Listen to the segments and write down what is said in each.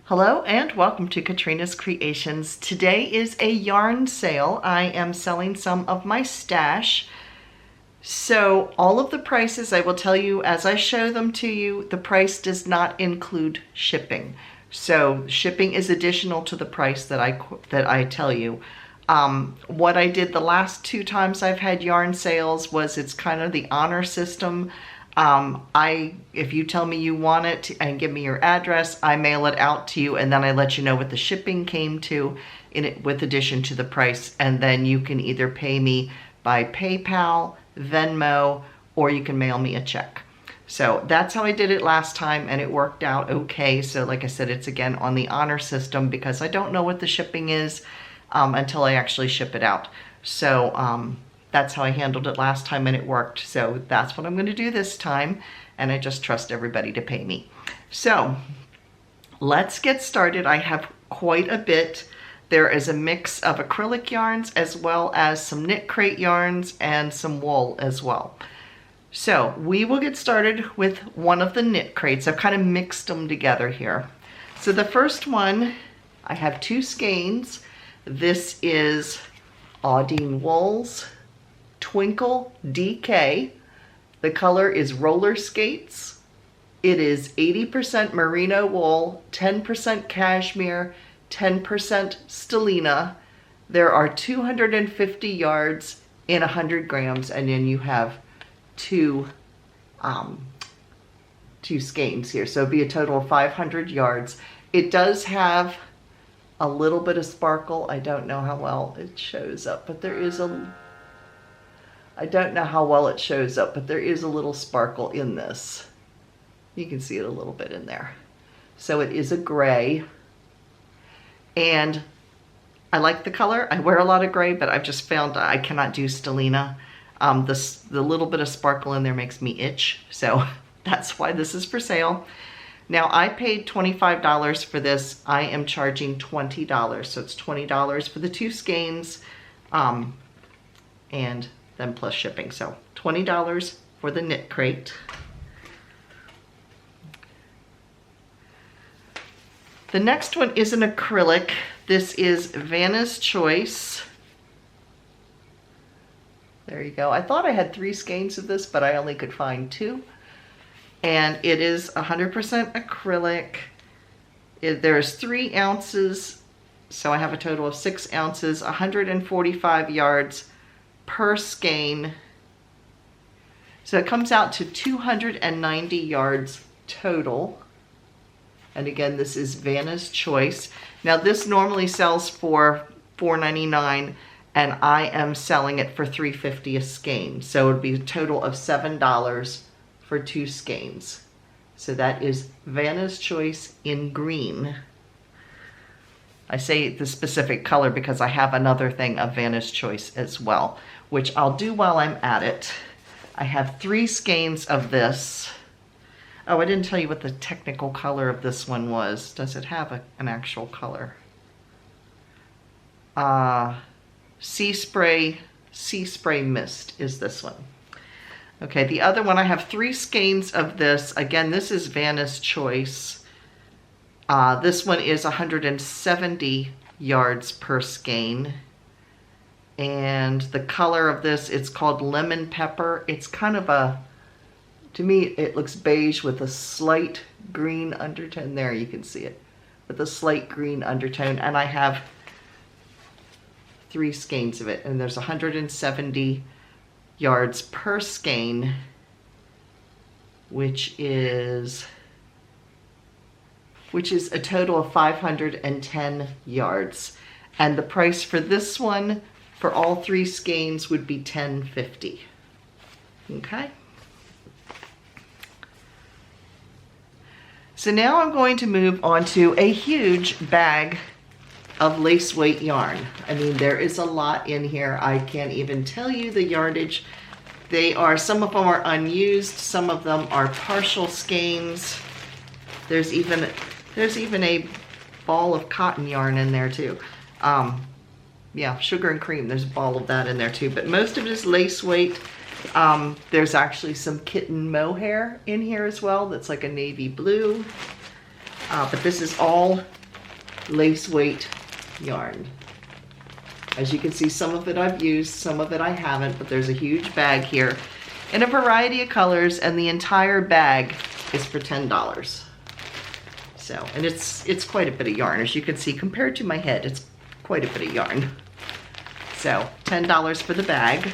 Hello and welcome to Katrina's Creations. Today is a yarn sale. I am selling some of my stash. So all of the prices I will tell you as I show them to you. The price does not include shipping. So shipping is additional to the price that I tell you. What I did the last two times I've had yarn sales was it's kind of the honor system. If you tell me you want it and give me your address, I mail it out to you and then I let you know what the shipping came to with addition to the price. And then you can either pay me by PayPal, Venmo, or you can mail me a check. So that's how I did it last time and it worked out okay. So like I said, it's again on the honor system because I don't know what the shipping is until I actually ship it out. So, that's how I handled it last time and it worked. So that's what I'm going to do this time. And I just trust everybody to pay me. So let's get started. I have quite a bit. There is a mix of acrylic yarns as well as some knit crate yarns and some wool as well. So we will get started with one of the knit crates. I've kind of mixed them together here. So the first one, I have two skeins. This is Audine Wool's Twinkle DK. The color is Roller Skates. It is 80% merino wool, 10% cashmere, 10% stellina. There are 250 yards in 100 grams, and then you have two skeins here. So it'd be a total of 500 yards. It does have a little bit of sparkle. I don't know how well it shows up, but there is I don't know how well it shows up, but there is a little sparkle in this. You can see it a little bit in there. So it is a gray. And I like the color. I wear a lot of gray, but I've just found I cannot do stellina. The little bit of sparkle in there makes me itch. So that's why this is for sale. Now I paid $25 for this. I am charging $20. So it's $20 for the two skeins. And then plus shipping. So $20 for the knit crate. The next one is an acrylic. This is Vanna's Choice. There you go. I thought I had 3 skeins of this, but I only could find 2. And it is 100% acrylic. There's 3 ounces, so I have a total of 6 ounces, 145 yards per skein. So it comes out to 290 yards total. And again, this is Vanna's Choice. Now this normally sells for $4.99 and I am selling it for $3.50 a skein. So it would be a total of $7 for 2 skeins. So that is Vanna's Choice in green. I say the specific color because I have another thing of Vanna's Choice as well, which I'll do while I'm at it. I have 3 skeins of this. Oh, I didn't tell you what the technical color of this one was. Does it have an actual color? Sea Spray Mist is this one. Okay, the other one, I have 3 skeins of this. Again, this is Vanna's Choice. This one is 170 yards per skein. And the color of this, it's called Lemon Pepper. It's kind of to me, it looks beige with a slight green undertone. There, you can see it. With a slight green undertone. And I have 3 skeins of it. And there's 170 yards per skein, which is a total of 510 yards. And the price for this one, for all 3 skeins, would be $10.50. Okay. So now I'm going to move on to a huge bag of lace weight yarn. I mean, there is a lot in here. I can't even tell you the yardage. Some of them are unused. Some of them are partial skeins. There's even a ball of cotton yarn in there too. Yeah, sugar and cream, there's a ball of that in there too, but most of it is lace weight. There's actually some kitten mohair in here as well that's like a navy blue. But this is all lace weight yarn. As you can see, some of it I've used, some of it I haven't, but there's a huge bag here in a variety of colors, and the entire bag is for $10. So, and it's quite a bit of yarn. As you can see, compared to my head, it's quite a bit of yarn. So, $10 for the bag.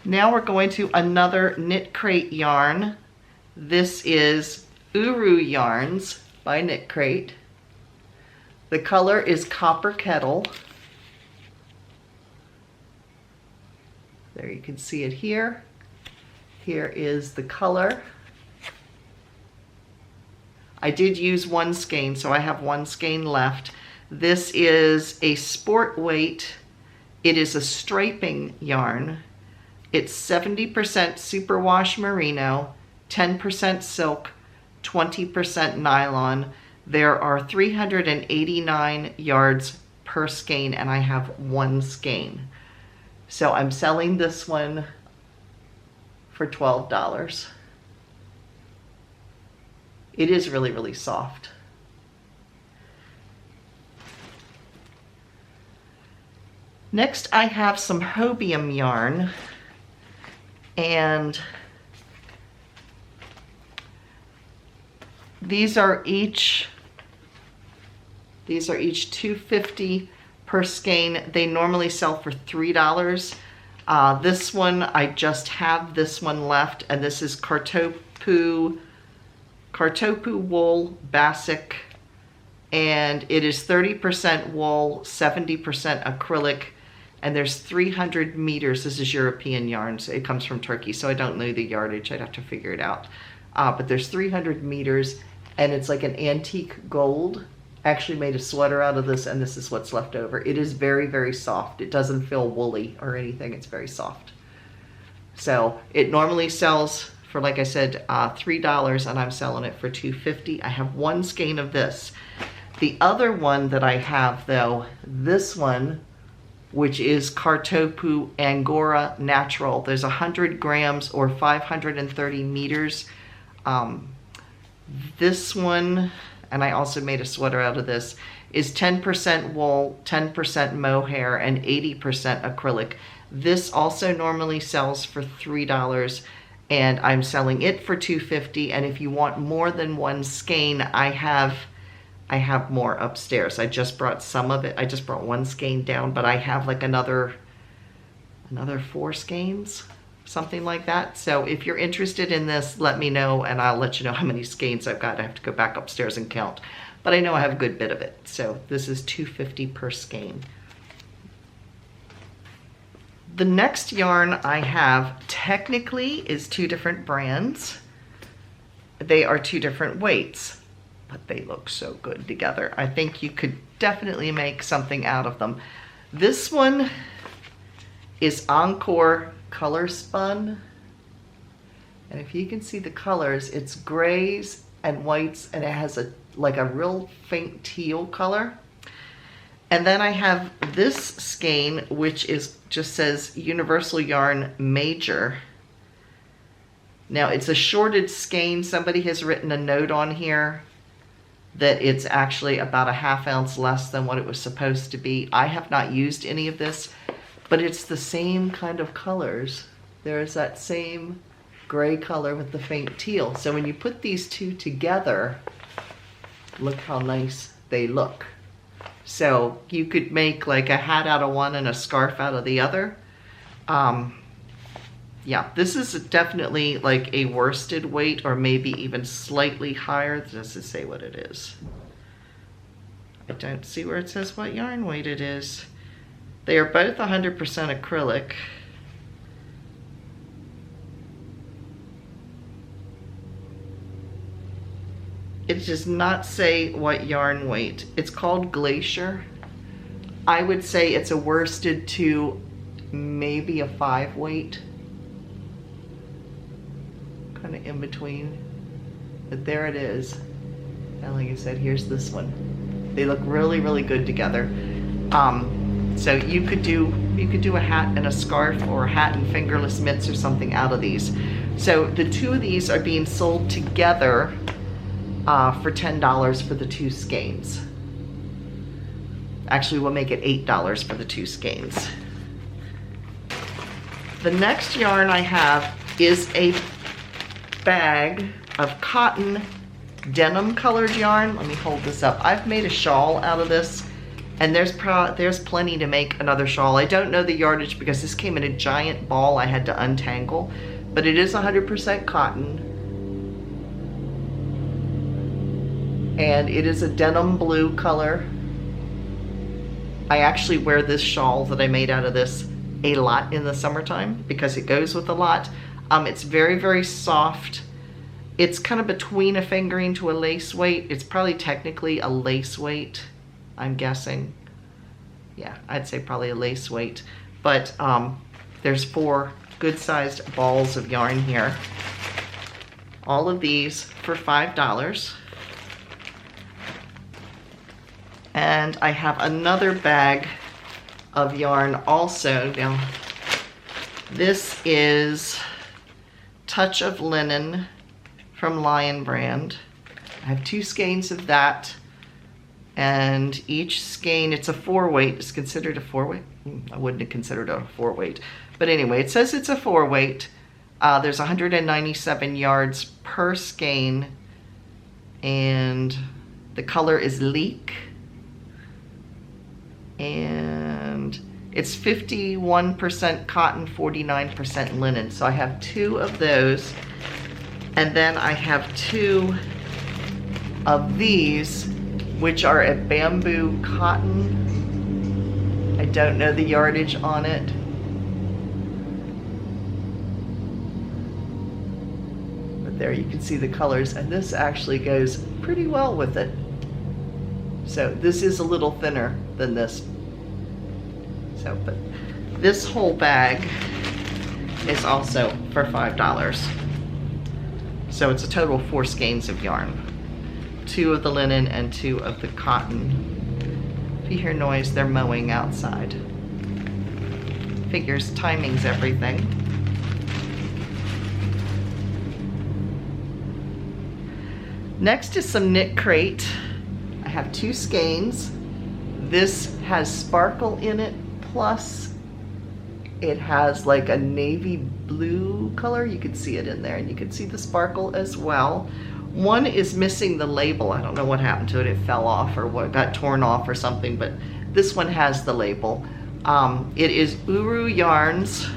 Now we're going to another Knit Crate yarn. This is Uru Yarns by Knit Crate. The color is Copper Kettle. There, you can see it here. Here is the color. I did use one skein, so I have one skein left. This is a sport weight. It is a striping yarn. It's 70% superwash merino, 10% silk, 20% nylon. There are 389 yards per skein, and I have one skein. So I'm selling this one for $12. It is really, really soft. Next, I have some Hobium yarn, and these are each $2.50 per skein. They normally sell for $3. This one, I just have this one left, and this is Kartopu wool basic, and it is 30% wool, 70% acrylic, and there's 300 meters. This is European yarn, so it comes from Turkey, so I don't know the yardage. I'd have to figure it out. But there's 300 meters, and it's like an antique gold. I actually made a sweater out of this, and this is what's left over. It is very, very soft. It doesn't feel woolly or anything. It's very soft. So it normally sells for, like I said, $3, and I'm selling it for $2.50. I have one skein of this. The other one that I have, though, this one, which is Kartopu Angora Natural. There's 100 grams or 530 meters. This one, and I also made a sweater out of this, is 10% wool, 10% mohair, and 80% acrylic. This also normally sells for $3, and I'm selling it for $2.50. And if you want more than one skein, I have more upstairs. I just brought some of it. I just brought one skein down, but I have like another 4 skeins, something like that. So if you're interested in this, let me know, and I'll let you know how many skeins I've got. I have to go back upstairs and count, but I know I have a good bit of it. So this is $2.50 per skein. The next yarn I have technically is 2 different brands. They are 2 different weights, but they look so good together. I think you could definitely make something out of them. This one is Encore color spun, and if you can see the colors, it's grays and whites, and it has like a real faint teal color. And then I have this skein, which just says Universal Yarn Major. Now it's a shorted skein. Somebody has written a note on here that it's actually about a ½ ounce less than what it was supposed to be. I have not used any of this, but it's the same kind of colors. There's that same gray color with the faint teal. So when you put these two together, look how nice they look. So you could make like a hat out of one and a scarf out of the other. Yeah, this is definitely like a worsted weight, or maybe even slightly higher. Does it say what it is? I don't see where it says what yarn weight it is. They are both 100% acrylic. It does not say what yarn weight. It's called Glacier. I would say it's a worsted to maybe a 5 weight. Kind of in between, but there it is. And like I said, here's this one. They look really, really good together. So you could do You could do a hat and a scarf, or a hat and fingerless mitts or something out of these. So the two of these are being sold together for $10 for the two skeins. Actually, we'll make it $8 for the two skeins. The next yarn I have is a bag of cotton denim colored yarn. Let me hold this up. I've made a shawl out of this, and there's plenty to make another shawl. I don't know the yardage because this came in a giant ball I had to untangle, but it is 100% cotton, and it is a denim blue color. I actually wear this shawl that I made out of this a lot in the summertime because it goes with a lot. It's very, very soft. It's kind of between a fingering to a lace weight. It's probably technically a lace weight, I'm guessing. Yeah, I'd say probably a lace weight. But there's 4 good-sized balls of yarn here. All of these for $5. And I have another bag of yarn also. Now, this is Touch of Linen from Lion brand. I have 2 skeins of that, and each skein, it's a 4-weight. It's considered a 4-weight. I wouldn't have considered it a 4-weight, but anyway, it says it's a 4-weight. There's 197 yards per skein, and the color is Leek, and it's 51% cotton, 49% linen. So I have 2 of those. And then I have 2 of these, which are a bamboo cotton. I don't know the yardage on it. But there you can see the colors, and this actually goes pretty well with it. So this is a little thinner than this. So, but this whole bag is also for $5. So it's a total of 4 skeins of yarn. 2 of the linen and 2 of the cotton. If you hear noise, they're mowing outside. Figures timing's everything. Next is some knit crate. I have 2 skeins. This has sparkle in it, plus it has like a navy blue color. You can see it in there, and you can see the sparkle as well. One is missing the label. I don't know what happened to it. It fell off or what, got torn off or something, but this one has the label. It is Uru Yarns.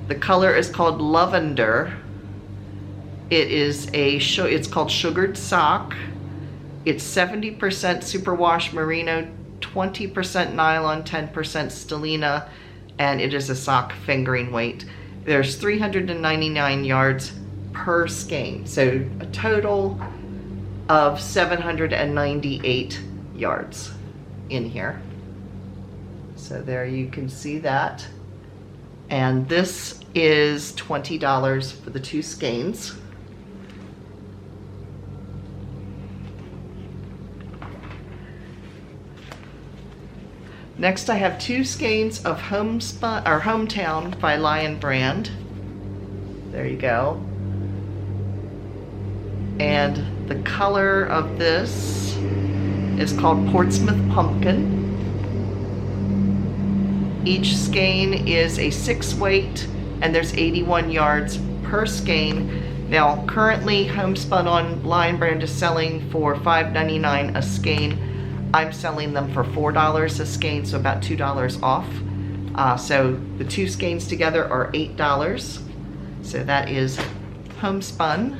The color is called Lovender. It is it's called Sugared Sock. It's 70% superwash merino, 20% nylon, 10% stellina, and it is a sock fingering weight. There's 399 yards per skein, so a total of 798 yards in here. So there you can see that. And this is $20 for the 2 skeins. Next, I have 2 skeins of Homespun or Hometown by Lion brand. There you go. And the color of this is called Portsmouth Pumpkin. Each skein is a 6-weight, and there's 81 yards per skein. Now, currently, Homespun on Lion brand is selling for $5.99 a skein. I'm selling them for $4 a skein, so about $2 off. So the 2 skeins together are $8. So that is Homespun.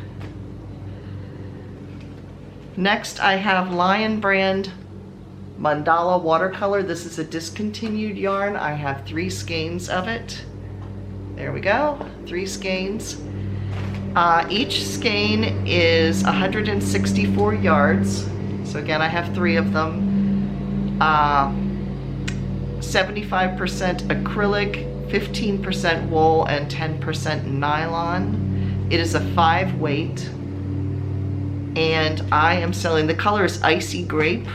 Next, I have Lion brand Mandala watercolor. This is a discontinued yarn. I have 3 skeins of it. There we go, 3 skeins. Each skein is 164 yards. So again, I have 3 of them. 75% acrylic, 15% wool, and 10% nylon. It is a 5-weight, and I am selling, the color is Icy Grape,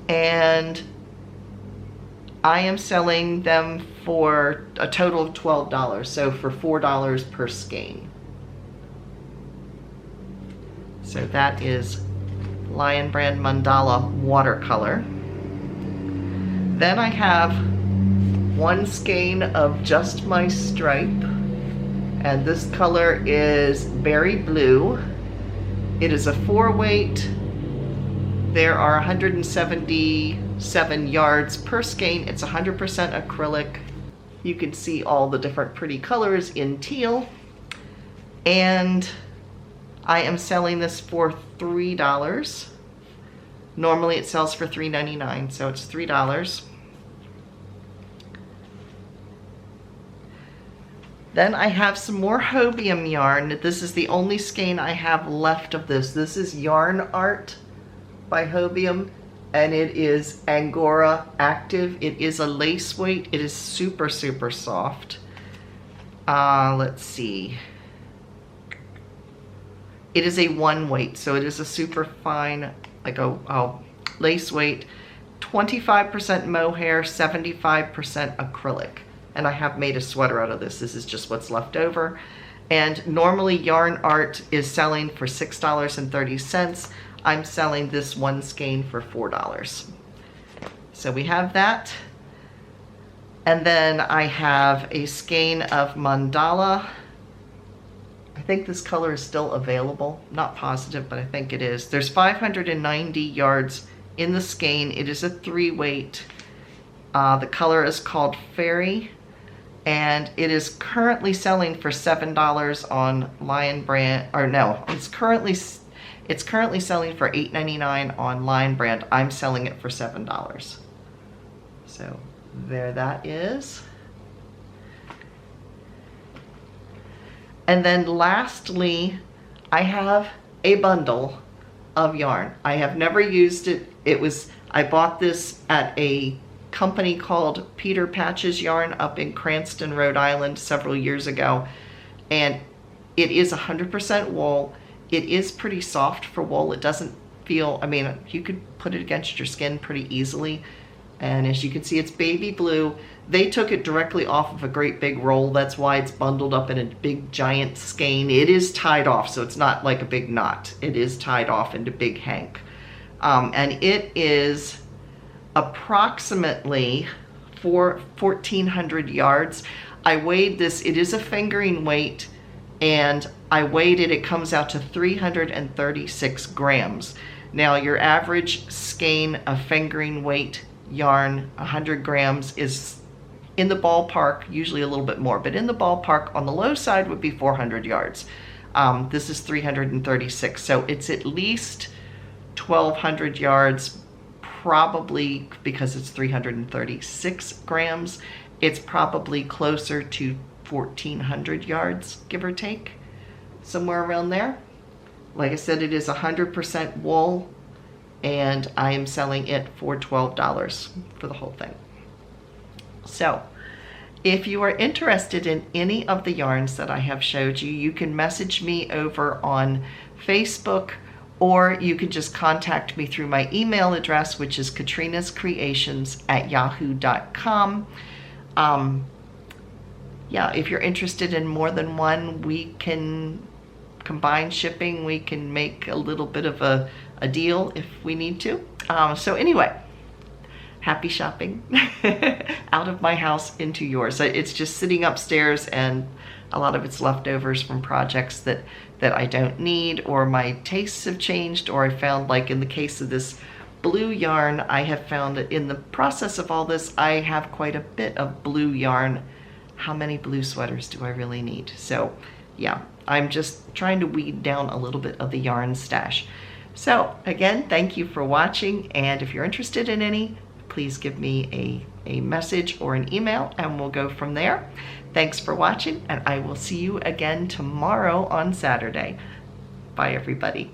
and I am selling them for a total of $12, so for $4 per skein. So that is Lion Brand Mandala watercolor. Then I have one skein of Just My Stripe, and this color is Berry Blue. It is a 4-weight. There are 177 yards per skein. It's 100% acrylic. You can see all the different pretty colors in teal. And I am selling this for $3. Normally it sells for $3.99, so it's $3. Then I have some more Hobium yarn. This is the only skein I have left of this. This is Yarn Art by Hobium, and it is Angora Active. It is a lace weight. It is super, super soft. Let's see. It is a 1 weight, so it is a super fine, like a lace weight. 25% mohair, 75% acrylic. And I have made a sweater out of this. This is just what's left over. And normally Yarn Art is selling for $6.30. I'm selling this one skein for $4. So we have that. And then I have a skein of Mandala. I think this color is still available. Not positive, but I think it is. There's 590 yards in the skein. It is a 3-weight. The color is called Fairy, and it is currently selling for $7 on Lion Brand, or no, it's currently selling for $8.99 on Lion Brand. I'm selling it for $7. So there that is. And then lastly, I have a bundle of yarn. I have never used it. I bought this at a company called Peter Patch's Yarn up in Cranston, Rhode Island several years ago. And it is 100% wool. It is pretty soft for wool. It doesn't feel, I mean, you could put it against your skin pretty easily. And as you can see, it's baby blue. They took it directly off of a great big roll. That's why it's bundled up in a big giant skein. It is tied off, so it's not like a big knot. It is tied off into big hank. And it is approximately 1,400 yards. I weighed this. It is a fingering weight, and I weighed it. It comes out to 336 grams. Now, your average skein of fingering weight yarn, 100 grams, is in the ballpark, usually a little bit more, but in the ballpark on the low side would be 400 yards. This is 336, so it's at least 1,200 yards, probably, because it's 336 grams, it's probably closer to 1,400 yards, give or take, somewhere around there. Like I said, it is 100% wool, and I am selling it for $12 for the whole thing. So if you are interested in any of the yarns that I have showed you, you can message me over on Facebook, or you can just contact me through my email address, which is KatrinasCreations@yahoo.com. Yeah, if you're interested in more than one, we can combine shipping. We can make a little bit of a deal if we need to. So anyway, happy shopping out of my house into yours. It's just sitting upstairs, and a lot of it's leftovers from projects that I don't need, or my tastes have changed, or I found, like in the case of this blue yarn, I have found that in the process of all this, I have quite a bit of blue yarn. How many blue sweaters do I really need? So yeah, I'm just trying to weed down a little bit of the yarn stash. So again, thank you for watching, and if you're interested in any, please give me a message or an email, and we'll go from there. Thanks for watching, and I will see you again tomorrow on Saturday. Bye, everybody.